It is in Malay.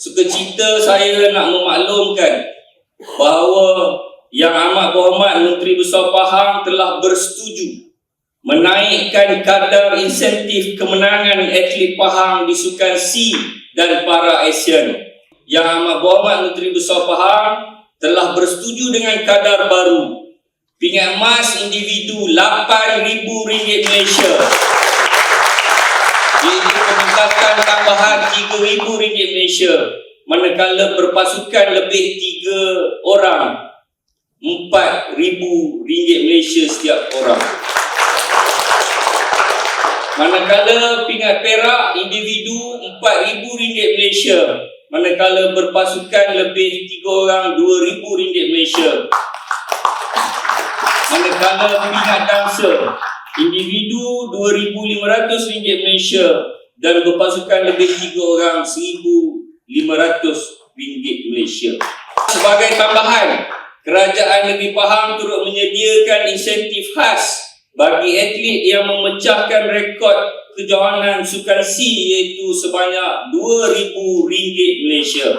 Sukacita saya nak memaklumkan bahawa Yang Amat Berhormat Menteri Besar Pahang telah bersetuju menaikkan kadar insentif kemenangan atlet Pahang di Sukan C dan Para Asian. Yang Amat Berhormat Menteri Besar Pahang telah bersetuju dengan kadar baru. Pingat emas individu RM8,000 Malaysia, iaitu peningkatan tambahan RM3,000 Malaysia, manakala berpasukan lebih 3 orang RM4,000 Malaysia setiap orang. Manakala pingat perak individu RM4,000 Malaysia, manakala berpasukan lebih 3 orang RM2,000 Malaysia. Manakala pingat dancer individu RM2,500 Malaysia dan berpasukan lebih 3 orang RM1,500 Malaysia. Sebagai tambahan, Kerajaan Negeri Pahang turut menyediakan insentif khas bagi atlet yang memecahkan rekod kejohanan Sukan C, iaitu sebanyak RM2,000 Malaysia.